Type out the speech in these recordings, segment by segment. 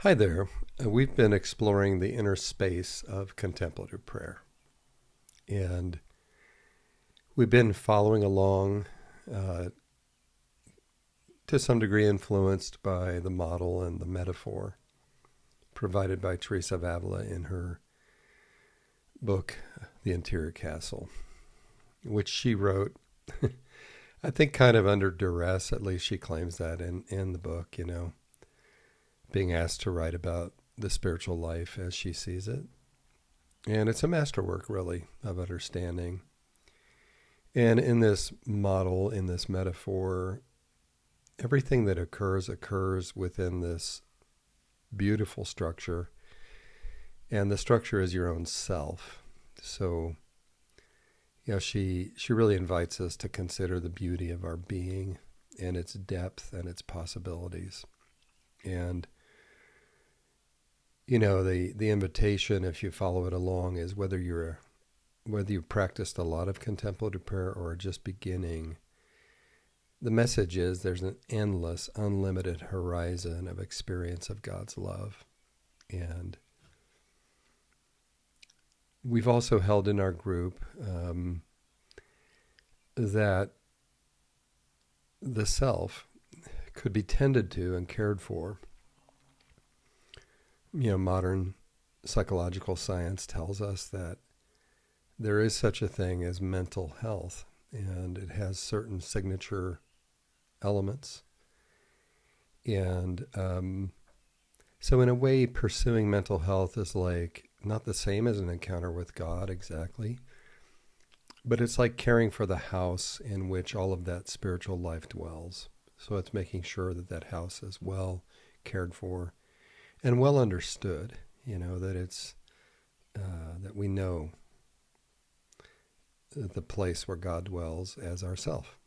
Hi there. We've been exploring the inner space of contemplative prayer. And we've been following along, uh, to some degree influenced by the model and the metaphor provided by Teresa of Avila in her book, The Interior Castle, which she wrote, I think, kind of under duress. At least she claims that in the book, being asked to write about the spiritual life as she sees it. And it's a masterwork, really, of understanding. And in this model, in this metaphor, everything that occurs within this beautiful structure. And the structure is your own self. So, she really invites us to consider the beauty of our being and its depth and its possibilities. And the invitation, if you follow it along, is whether you've practiced a lot of contemplative prayer or are just beginning. The message is there's an endless, unlimited horizon of experience of God's love. And we've also held in our group that the self could be tended to and cared for. Modern psychological science tells us that there is such a thing as mental health, and it has certain signature elements. And so in a way, pursuing mental health is like not the same as an encounter with God exactly, but it's like caring for the house in which all of that spiritual life dwells. So it's making sure that that house is well cared for and well understood, that it's that we know the place where God dwells as ourself.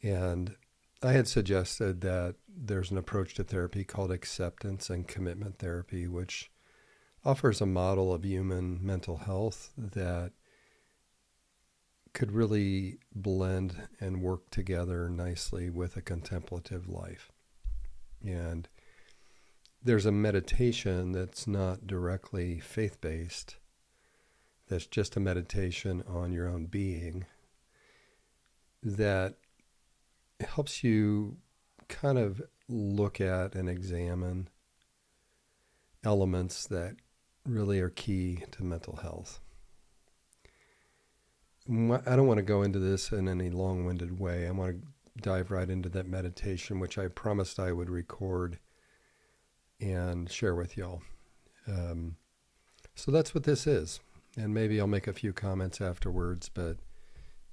And I had suggested that there's an approach to therapy called acceptance and commitment therapy, which offers a model of human mental health that could really blend and work together nicely with a contemplative life. And there's a meditation that's not directly faith-based, that's just a meditation on your own being that helps you kind of look at and examine elements that really are key to mental health. I don't want to go into this in any long-winded way. I want to dive right into that meditation, which I promised I would record and share with y'all. So that's what this is. And maybe I'll make a few comments afterwards, but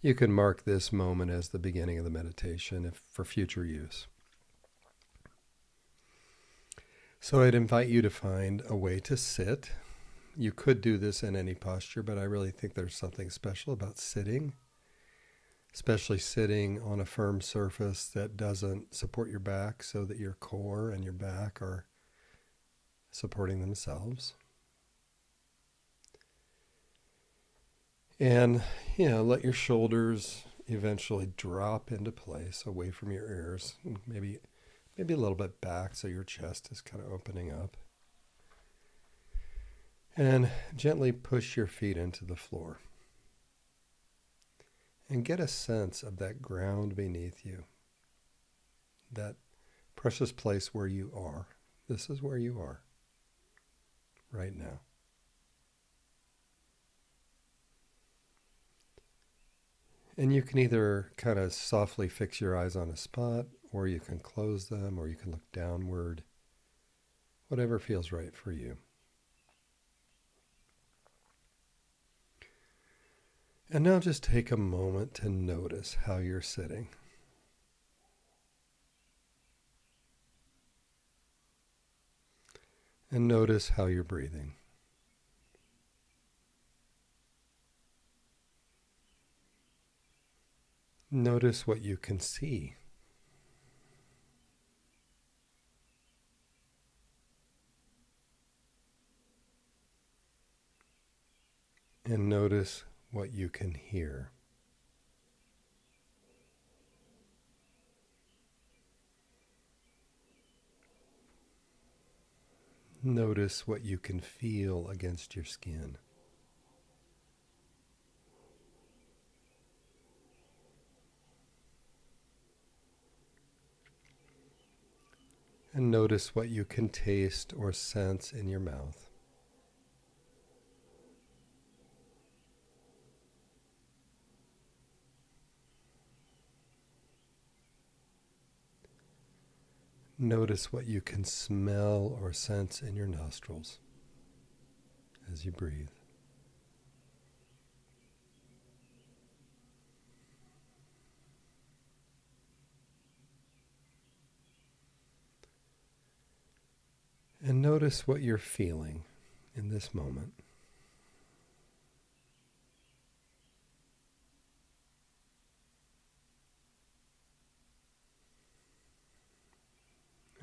you can mark this moment as the beginning of the meditation for future use. So I'd invite you to find a way to sit. You could do this in any posture, but I really think there's something special about sitting, especially sitting on a firm surface that doesn't support your back so that your core and your back are supporting themselves. And, let your shoulders eventually drop into place away from your ears, maybe a little bit back so your chest is kind of opening up. And gently push your feet into the floor. And get a sense of that ground beneath you, that precious place where you are. This is where you are right now. And you can either kind of softly fix your eyes on a spot, or you can close them, or you can look downward, whatever feels right for you. And now just take a moment to notice how you're sitting. And notice how you're breathing. Notice what you can see. And notice what you can hear. Notice what you can feel against your skin. And notice what you can taste or sense in your mouth. Notice what you can smell or sense in your nostrils as you breathe. And notice what you're feeling in this moment.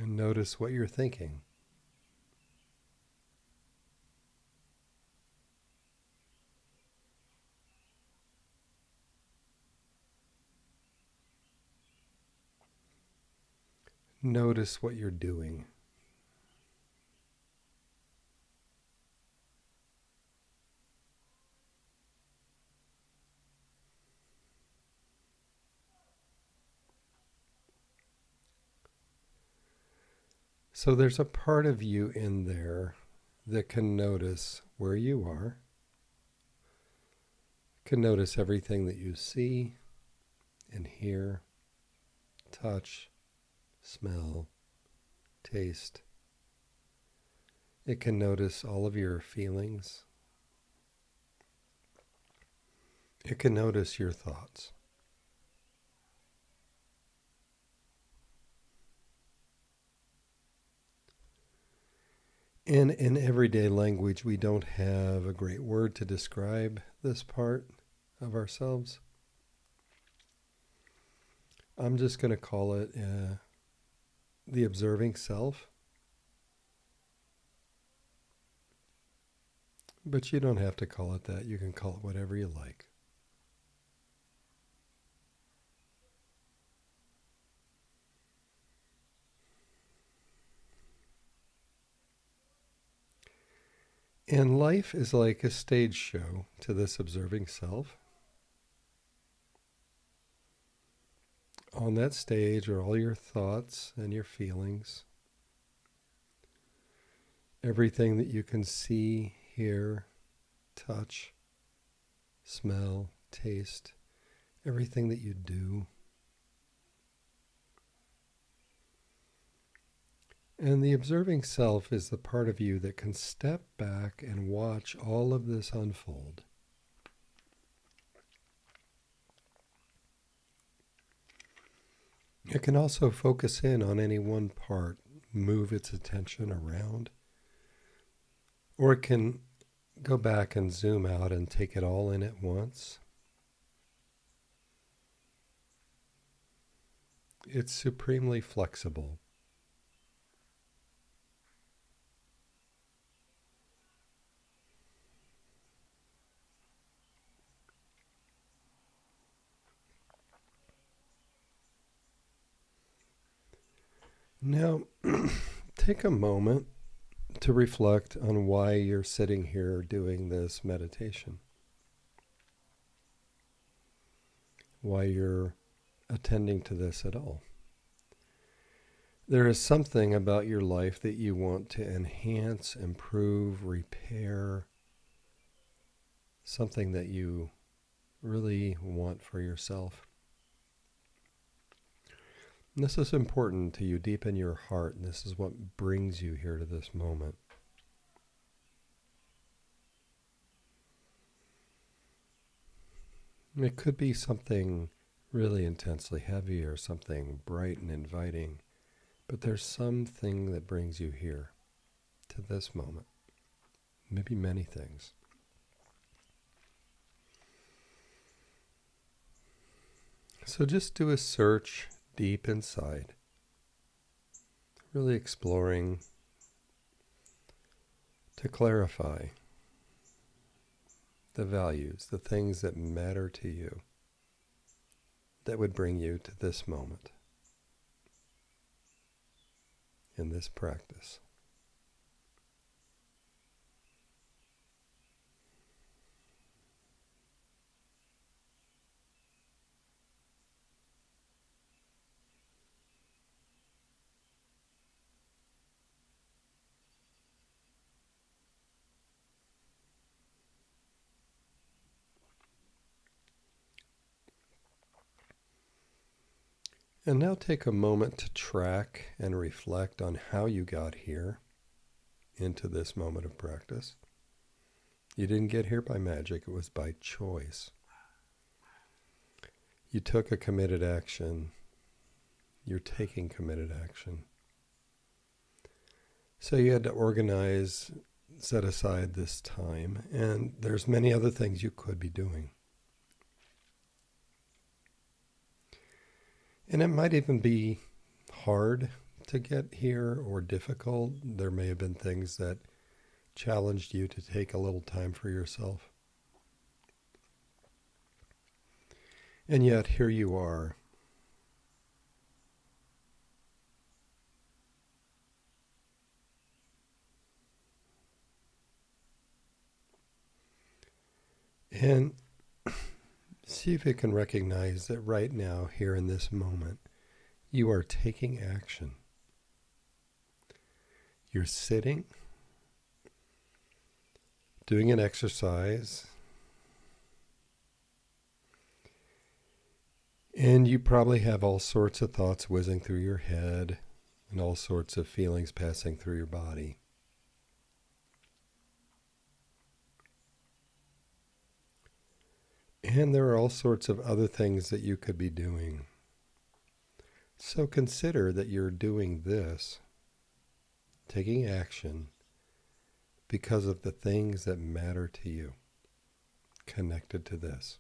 And notice what you're thinking. Notice what you're doing. So there's a part of you in there that can notice where you are, can notice everything that you see and hear, touch, smell, taste. It can notice all of your feelings. It can notice your thoughts. And in everyday language, we don't have a great word to describe this part of ourselves. I'm just going to call it the observing self. But you don't have to call it that. You can call it whatever you like. And life is like a stage show to this observing self. On that stage are all your thoughts and your feelings. Everything that you can see, hear, touch, smell, taste. Everything that you do. And the observing self is the part of you that can step back and watch all of this unfold. It can also focus in on any one part, move its attention around, or it can go back and zoom out and take it all in at once. It's supremely flexible. Now, take a moment to reflect on why you're sitting here doing this meditation, why you're attending to this at all. There is something about your life that you want to enhance, improve, repair, something that you really want for yourself. And this is important to you deep in your heart, and this is what brings you here to this moment. It could be something really intensely heavy or something bright and inviting, but there's something that brings you here to this moment. Maybe many things. So just do a search deep inside, really exploring to clarify the values, the things that matter to you, that would bring you to this moment in this practice. And now take a moment to track and reflect on how you got here into this moment of practice. You didn't get here by magic, it was by choice. You took a committed action. You're taking committed action. So you had to organize, set aside this time, and there's many other things you could be doing. And it might even be hard to get here or difficult. There may have been things that challenged you to take a little time for yourself. And yet here you are. And see if you can recognize that right now, here in this moment, you are taking action. You're sitting, doing an exercise, and you probably have all sorts of thoughts whizzing through your head and all sorts of feelings passing through your body. And there are all sorts of other things that you could be doing. So consider that you're doing this, taking action, because of the things that matter to you, connected to this.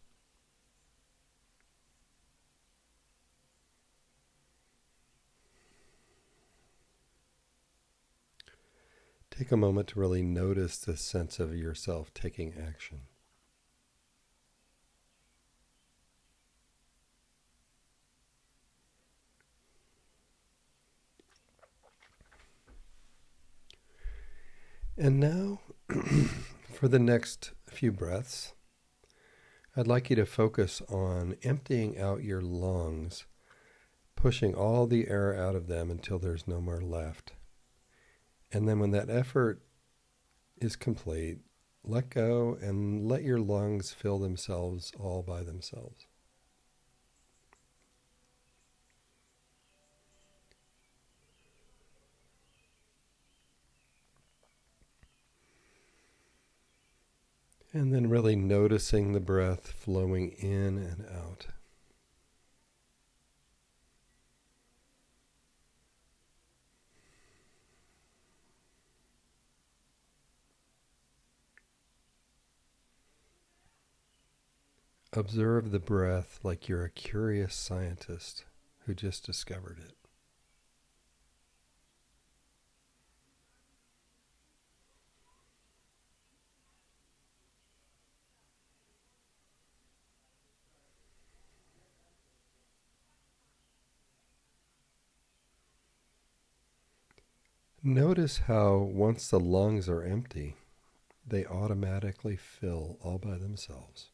Take a moment to really notice this sense of yourself taking action. And now, for the next few breaths, I'd like you to focus on emptying out your lungs, pushing all the air out of them until there's no more left. And then when that effort is complete, let go and let your lungs fill themselves all by themselves. And then really noticing the breath flowing in and out. Observe the breath like you're a curious scientist who just discovered it. Notice how once the lungs are empty, they automatically fill all by themselves.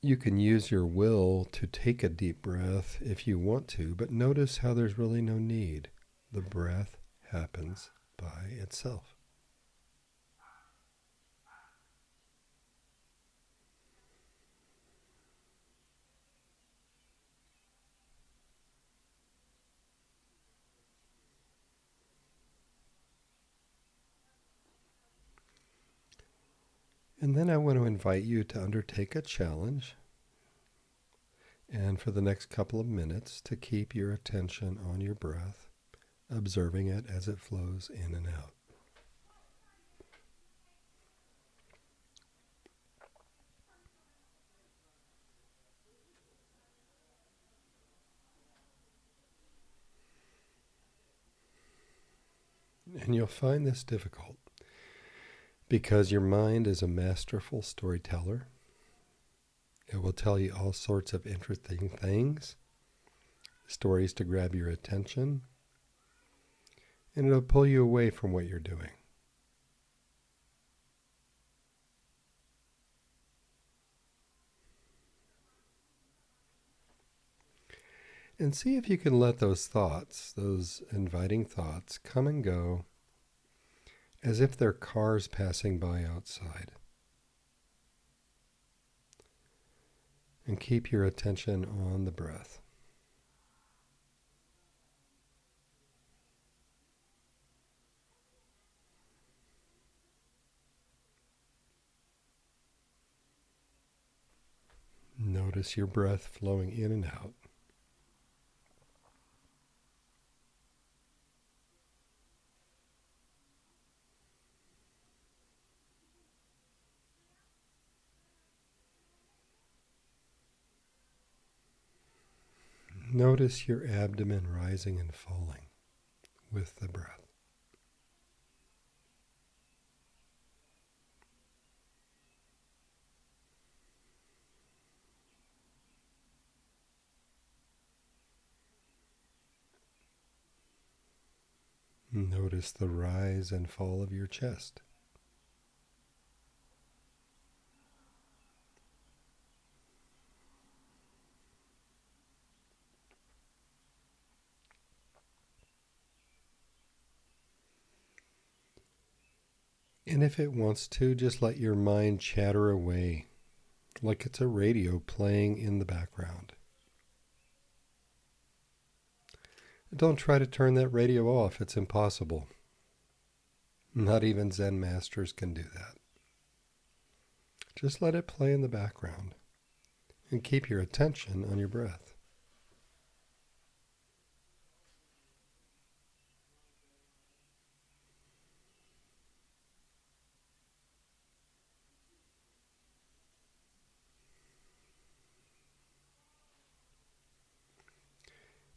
You can use your will to take a deep breath if you want to, but notice how there's really no need. The breath happens by itself. And then I want to invite you to undertake a challenge, and for the next couple of minutes to keep your attention on your breath, observing it as it flows in and out. And you'll find this difficult because your mind is a masterful storyteller. It will tell you all sorts of interesting things, stories to grab your attention, and it'll pull you away from what you're doing. And see if you can let those thoughts, those inviting thoughts, come and go as if there are cars passing by outside. And keep your attention on the breath. Notice your breath flowing in and out. Notice your abdomen rising and falling with the breath. Notice the rise and fall of your chest. And if it wants to, just let your mind chatter away like it's a radio playing in the background. Don't try to turn that radio off. It's impossible. Not even Zen masters can do that. Just let it play in the background and keep your attention on your breath.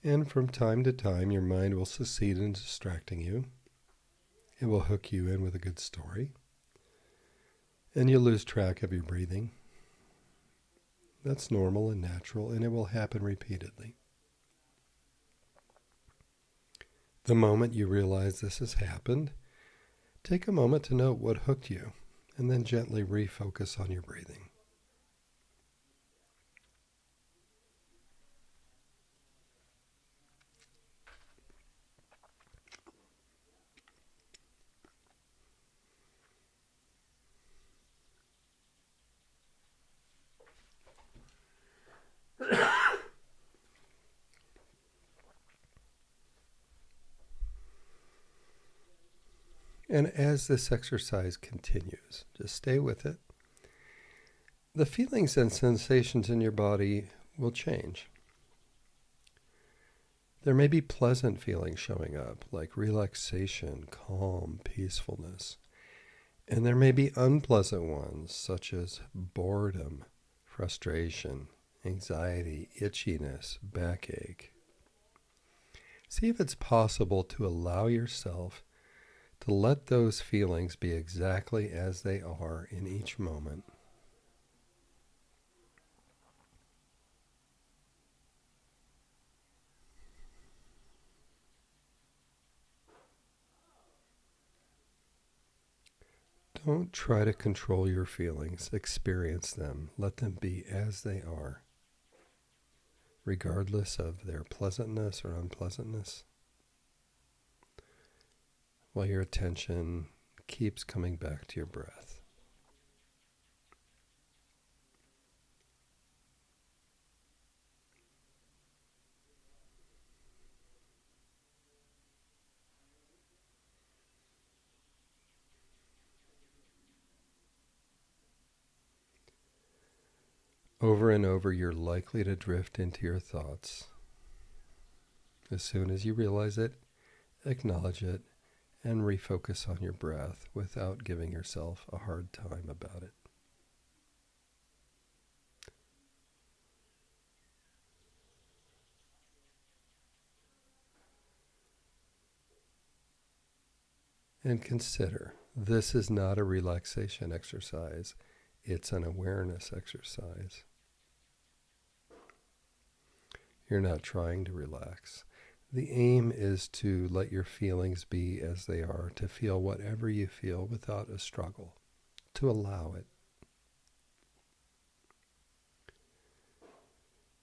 And from time to time, your mind will succeed in distracting you. It will hook you in with a good story. And you'll lose track of your breathing. That's normal and natural, and it will happen repeatedly. The moment you realize this has happened, take a moment to note what hooked you, and then gently refocus on your breathing. And as this exercise continues, just stay with it. The feelings and sensations in your body will change. There may be pleasant feelings showing up, like relaxation, calm, peacefulness. And there may be unpleasant ones, such as boredom, frustration, anxiety, itchiness, backache. See if it's possible to allow yourself to let those feelings be exactly as they are in each moment. Don't try to control your feelings. Experience them. Let them be as they are, regardless of their pleasantness or unpleasantness, while your attention keeps coming back to your breath. Over and over, you're likely to drift into your thoughts. As soon as you realize it, acknowledge it, and refocus on your breath without giving yourself a hard time about it. And consider, this is not a relaxation exercise. It's an awareness exercise. You're not trying to relax. The aim is to let your feelings be as they are, to feel whatever you feel without a struggle, to allow it.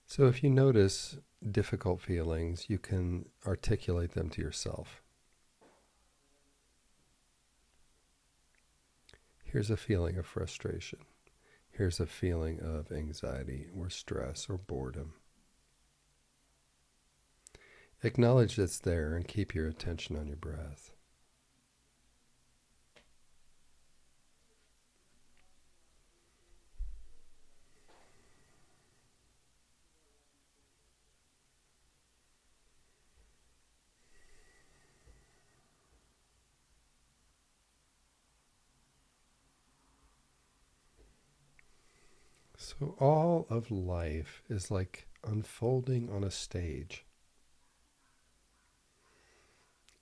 So if you notice difficult feelings, you can articulate them to yourself. Here's a feeling of frustration. Here's a feeling of anxiety or stress or boredom. Acknowledge it's there and keep your attention on your breath. So all of life is like unfolding on a stage.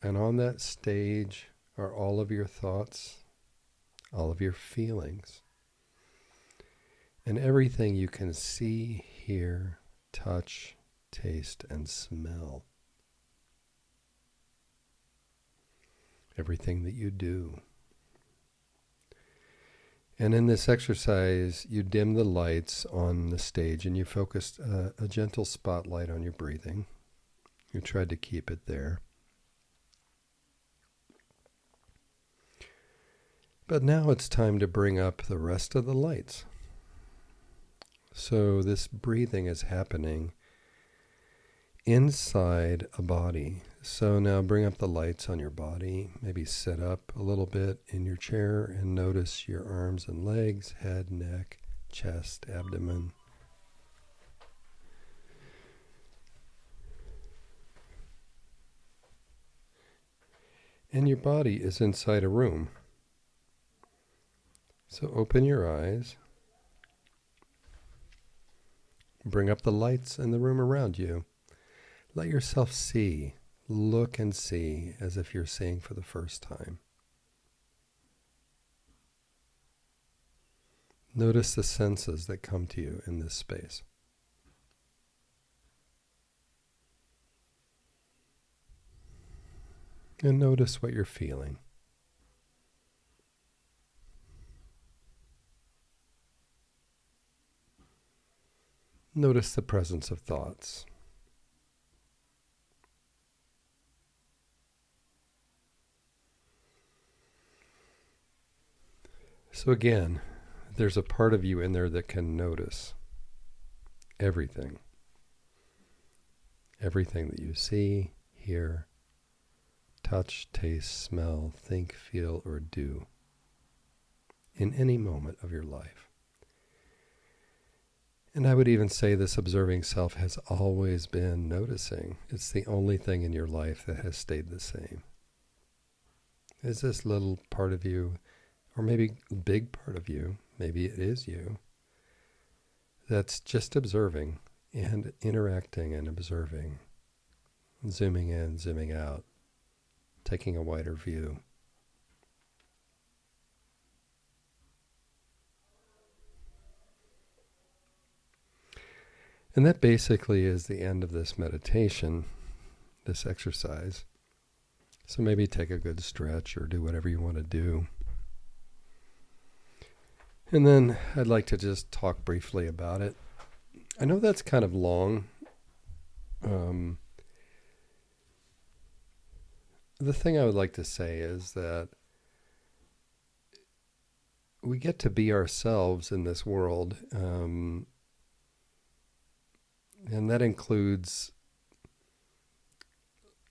And on that stage are all of your thoughts, all of your feelings, and everything you can see, hear, touch, taste, and smell. Everything that you do. And in this exercise, you dim the lights on the stage and you focused a gentle spotlight on your breathing. You tried to keep it there. But now it's time to bring up the rest of the lights. So this breathing is happening inside a body. So now bring up the lights on your body. Maybe sit up a little bit in your chair and notice your arms and legs, head, neck, chest, abdomen. And your body is inside a room. So open your eyes. Bring up the lights in the room around you. Let yourself see, look and see as if you're seeing for the first time. Notice the senses that come to you in this space. And notice what you're feeling. Notice the presence of thoughts. So again, there's a part of you in there that can notice everything. Everything that you see, hear, touch, taste, smell, think, feel, or do in any moment of your life. And I would even say this observing self has always been noticing. It's the only thing in your life that has stayed the same. Is this little part of you, or maybe a big part of you, maybe it is you, that's just observing and interacting and observing, zooming in, zooming out, taking a wider view. And that basically is the end of this meditation, this exercise. So maybe take a good stretch or do whatever you want to do. And then I'd like to just talk briefly about it. I know that's kind of long. The thing I would like to say is that we get to be ourselves in this world. And that includes,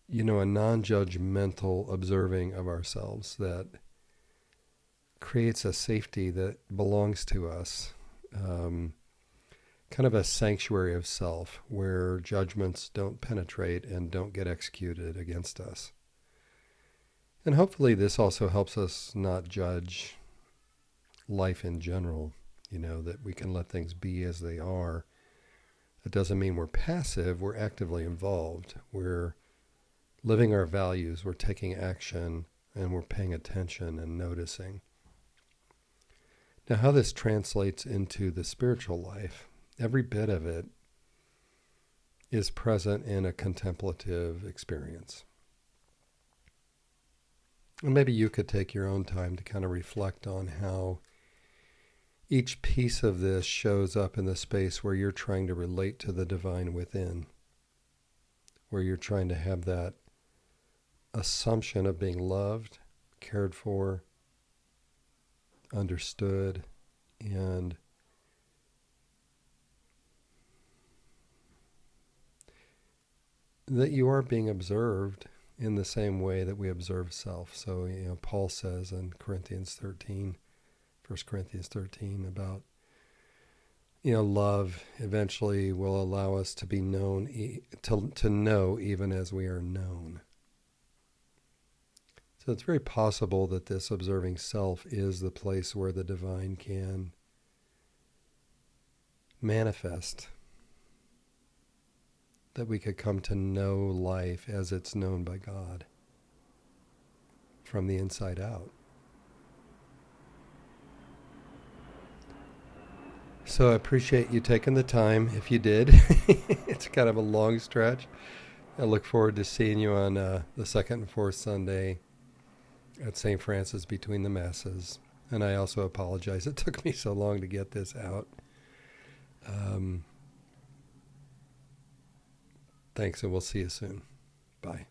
a non-judgmental observing of ourselves that creates a safety that belongs to us, kind of a sanctuary of self where judgments don't penetrate and don't get executed against us. And hopefully this also helps us not judge life in general, that we can let things be as they are. It doesn't mean we're passive, we're actively involved. We're living our values, we're taking action, and we're paying attention and noticing. Now, how this translates into the spiritual life, every bit of it is present in a contemplative experience. And maybe you could take your own time to kind of reflect on how each piece of this shows up in the space where you're trying to relate to the divine within, where you're trying to have that assumption of being loved, cared for, understood, and that you are being observed in the same way that we observe self. So, Paul says in Corinthians 13, 1 Corinthians 13, about, love eventually will allow us to be known, to know even as we are known. So it's very possible that this observing self is the place where the divine can manifest, that we could come to know life as it's known by God from the inside out. So I appreciate you taking the time, if you did. It's kind of a long stretch. I look forward to seeing you on the second and fourth Sunday at St. Francis between the Masses. And I also apologize it took me so long to get this out. Thanks, and we'll see you soon. Bye.